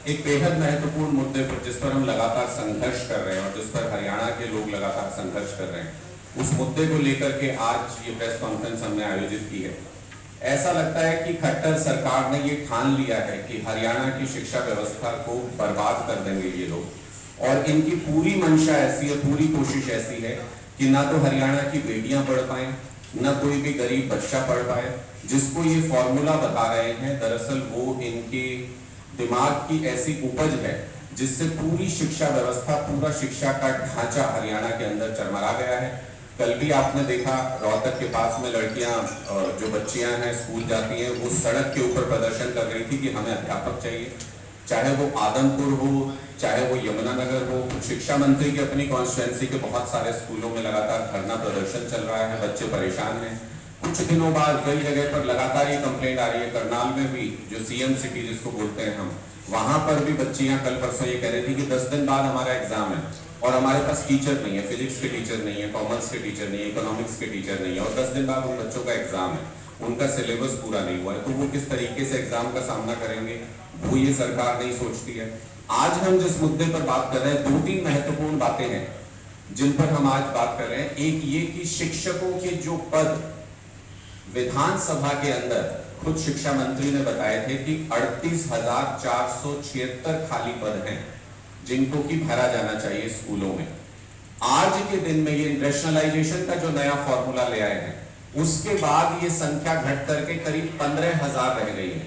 एक बेहद महत्वपूर्ण मुद्दे पर जिस पर हम लगातार संघर्ष कर रहे हैं और जिस पर हरियाणा के लोग लगातार संघर्ष कर रहे हैं, उस मुद्दे को लेकर के आज ये प्रेस कॉन्फ्रेंस हमने आयोजित की है। ऐसा लगता है कि खट्टर सरकार ने ये ठान लिया है कि हरियाणा की शिक्षा व्यवस्था को बर्बाद कर देंगे ये लोग, और इनकी पूरी मंशा ऐसी है, पूरी कोशिश ऐसी है कि ना तो हरियाणा की बेटियां पढ़ पाए, ना कोई भी गरीब बच्चा पढ़ पाए। जिसको ये फॉर्मूला बता रहे हैं, दरअसल वो इनके दिमाग की ऐसी उपज है जिससे पूरी शिक्षा व्यवस्था, पूरा शिक्षा का ढांचा हरियाणा के अंदर चरमरा गया है। कल भी आपने देखा रोहतक के पास में लड़कियां, जो बच्चियां हैं स्कूल जाती हैं, वो सड़क के ऊपर प्रदर्शन कर रही थी कि हमें अध्यापक चाहिए। चाहे वो आदमपुर हो, चाहे वो यमुनानगर हो, शिक्षा मंत्री की अपनी कॉन्स्टिट्यूएंसी के बहुत सारे स्कूलों में लगातार धरना प्रदर्शन चल रहा है, बच्चे परेशान हैं। कुछ दिनों बाद कई जगह पर लगातार ये कंप्लेंट आ रही है, करनाल में भी, जो सीएम सिटी जिसको बोलते हैं हम, वहां पर भी बच्चियां कल परसों ये कह रही थी कि 10 दिन बाद हमारा एग्जाम है और हमारे पास टीचर नहीं है, फिजिक्स के टीचर नहीं है, कॉमर्स के टीचर नहीं है, इकोनॉमिक्स के टीचर नहीं है, और 10 दिन बाद उन बच्चों का एग्जाम है, उनका सिलेबस पूरा नहीं हुआ है, तो वो किस तरीके से एग्जाम का सामना करेंगे, वो ये सरकार नहीं सोचती है। आज हम जिस मुद्दे पर बात कर रहे हैं, 2-3 महत्वपूर्ण बातें हैं जिन पर हम आज बात कर रहे हैं। एक ये कि शिक्षकों के जो पद विधानसभा के अंदर, खुद शिक्षा मंत्री ने बताए थे कि 38,476 खाली पद हैं जिनको कि भरा जाना चाहिए स्कूलों में। आज के दिन में ये रैशनलाइजेशन का जो नया फॉर्मूला ले आए हैं, उसके बाद ये संख्या घट करके करीब 15,000 रह गई है।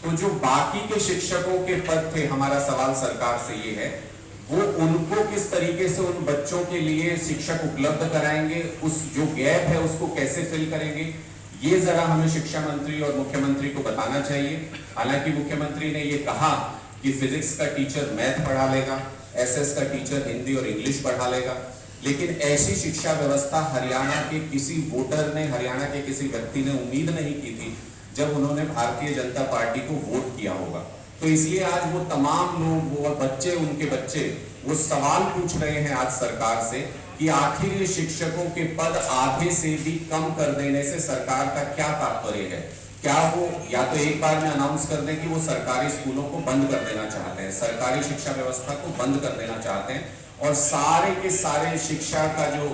तो जो बाकी के शिक्षकों के पद थे, हमारा सवाल सरकार से ये है, वो उनको किस तरीके से उन बच्चों के लिए शिक्षक उपलब्ध कराएंगे, उस जो गैप है उसको कैसे फिल करेंगे, ये जरा हमें शिक्षा मंत्री और मुख्यमंत्री को बताना चाहिए। हालांकि मुख्यमंत्री ने ये कहा कि फिजिक्स का टीचर मैथ पढ़ा लेगा, एसएस का टीचर हिंदी और इंग्लिश पढ़ा लेगा, लेकिन ऐसी शिक्षा व्यवस्था हरियाणा के किसी वोटर ने, हरियाणा के किसी व्यक्ति ने उम्मीद नहीं की थी जब उन्होंने भारतीय जनता पार्टी को वोट किया होगा। तो इसलिए आज वो तमाम लोग, वो बच्चे, उनके बच्चे, वो सवाल पूछ रहे हैं आज सरकार से कि आखिर ये शिक्षकों के पद आधे से भी कम कर देने से सरकार का क्या तात्पर्य है। क्या वो या तो एक बार में अनाउंस कर दें कि वो सरकारी स्कूलों को बंद कर देना चाहते हैं, सरकारी शिक्षा व्यवस्था को बंद कर देना चाहते हैं, और सारे के सारे शिक्षा का जो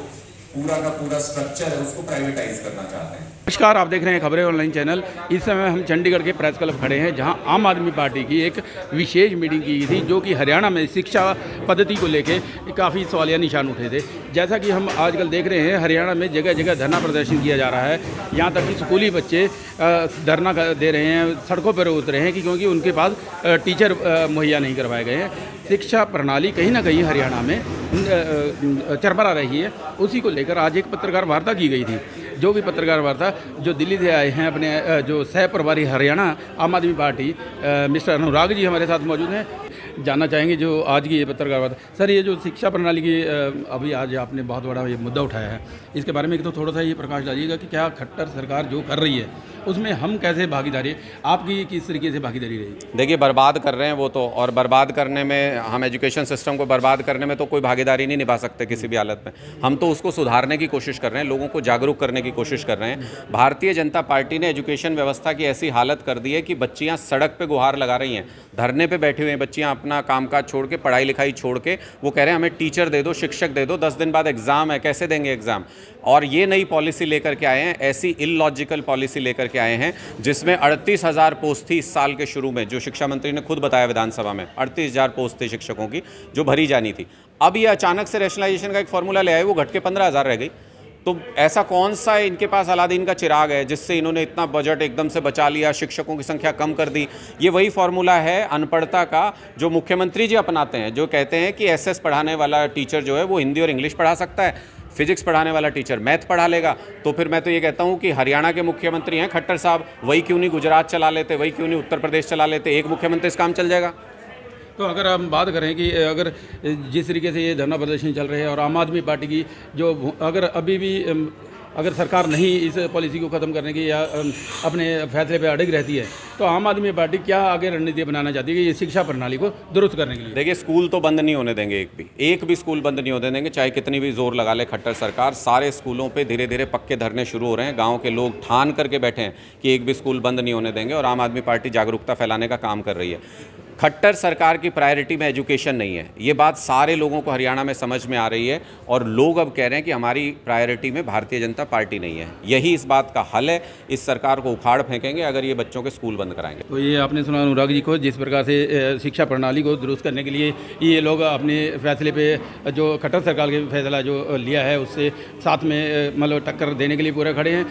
पूरा का पूरा स्ट्रक्चर है उसको प्राइवेटाइज करना चाहते हैं। नमस्कार, आप देख रहे हैं खबरें ऑनलाइन चैनल। इस समय हम चंडीगढ़ के प्रेस क्लब खड़े हैं, जहां आम आदमी पार्टी की एक विशेष मीटिंग की गई थी, जो कि हरियाणा में शिक्षा पद्धति को लेके काफ़ी सवालिया निशान उठे थे। जैसा कि हम आजकल देख रहे हैं, हरियाणा में जगह जगह धरना प्रदर्शन किया जा रहा है। यहाँ तक कि स्कूली बच्चे धरना दे रहे हैं, सड़कों पर उतरे हैं कि क्योंकि उनके पास टीचर मुहैया नहीं करवाए गए हैं। शिक्षा प्रणाली कहीं ना कहीं हरियाणा में चरमरा रही है। उसी को लेकर आज एक पत्रकार वार्ता की गई थी, जो भी पत्रकार वार्ता जो दिल्ली से आए हैं, अपने जो सह प्रभारी हरियाणा आम आदमी पार्टी मिस्टर अनुराग जी हमारे साथ मौजूद हैं। जानना चाहेंगे जो आज की ये पत्रकार वार्ता। सर, ये जो शिक्षा प्रणाली की अभी आज आपने बहुत बड़ा ये मुद्दा उठाया है, इसके बारे में एक तो थोड़ा सा ये प्रकाश डालिएगा कि क्या खट्टर सरकार जो कर रही है उसमें हम कैसे भागीदारी, आपकी किस तरीके से भागीदारी रही? देखिए, बर्बाद कर रहे हैं वो तो, और बर्बाद करने में, हम एजुकेशन सिस्टम को बर्बाद करने में तो कोई भागीदारी नहीं निभा सकते किसी भी हालत में। हम तो उसको सुधारने की कोशिश कर रहे हैं, लोगों को जागरूक करने की कोशिश कर रहे हैं। भारतीय जनता पार्टी ने एजुकेशन व्यवस्था की ऐसी हालत कर दी है कि बच्चियां सड़क पे गुहार लगा रही हैं, धरने पे बैठी हुई हैं बच्चियां, अपना कामकाज छोड़ के, पढ़ाई लिखाई छोड़ के, वो कह रहे हैं हमें टीचर दे दो, शिक्षक दे दो, 10 दिन बाद एग्ज़ाम है, कैसे देंगे एग्ज़ाम। और ये नई पॉलिसी लेकर के आए हैं, ऐसी इलॉजिकल पॉलिसी लेकर के आए हैं जिसमें 38,000 पोस्ट थी इस साल के शुरू में, जो शिक्षा मंत्री ने खुद बताया विधानसभा में, 38,000 पोस्ट थी शिक्षकों की जो भरी जानी थी। अब ये अचानक से रैशनलाइजेशन का एक फॉर्मूला ले आए, वो घट के 15,000 रह गई। तो ऐसा कौन सा इनके पास अलादीन का चिराग है जिससे इन्होंने इतना बजट एकदम से बचा लिया, शिक्षकों की संख्या कम कर दी? ये वही फॉर्मूला है अनपढ़ता का जो मुख्यमंत्री जी अपनाते हैं, जो कहते हैं कि एसएस पढ़ाने वाला टीचर जो है वो हिंदी और इंग्लिश पढ़ा सकता है, फिजिक्स पढ़ाने वाला टीचर मैथ पढ़ा लेगा। तो फिर मैं तो ये कहता हूँ कि हरियाणा के मुख्यमंत्री हैं खट्टर साहब, वही क्यों नहीं गुजरात चला लेते, वही क्यों नहीं उत्तर प्रदेश चला लेते, एक मुख्यमंत्री इस काम चल जाएगा। तो अगर हम बात करें कि अगर जिस तरीके से ये धरना प्रदर्शन चल रहे हैं और आम आदमी पार्टी की जो, अगर अभी भी अगर सरकार नहीं इस पॉलिसी को ख़त्म करने की या अपने फैसले पे अड़िग रहती है, तो आम आदमी पार्टी क्या आगे रणनीति बनाना चाहती है कि ये शिक्षा प्रणाली को दुरुस्त करने के लिए? देखिए, स्कूल तो बंद नहीं होने देंगे, एक भी स्कूल बंद नहीं होने देंगे, चाहे कितनी भी जोर लगा ले खट्टर सरकार। सारे स्कूलों पे धीरे धीरे पक्के धरने शुरू हो रहे हैं, गाँव के लोग ठान करके बैठे हैं कि एक भी स्कूल बंद नहीं होने देंगे, और आम आदमी पार्टी जागरूकता फैलाने का काम कर रही है। खट्टर सरकार की प्रायोरिटी में एजुकेशन नहीं है। ये बात सारे लोगों को हरियाणा में समझ में आ रही है और लोग अब कह रहे हैं कि हमारी प्रायोरिटी में भारतीय जनता पार्टी नहीं है। यही इस बात का हल है। इस सरकार को उखाड़ फेंकेंगे अगर ये बच्चों के स्कूल बंद कराएंगे। तो ये आपने सुना अनुराग जी को, जिस प्रकार से शिक्षा प्रणाली को दुरुस्त करने के लिए ये लोग अपने फैसले पे जो खट्टर सरकार के फैसला जो लिया है उससे साथ में मतलब टक्कर देने के लिए पूरे खड़े हैं।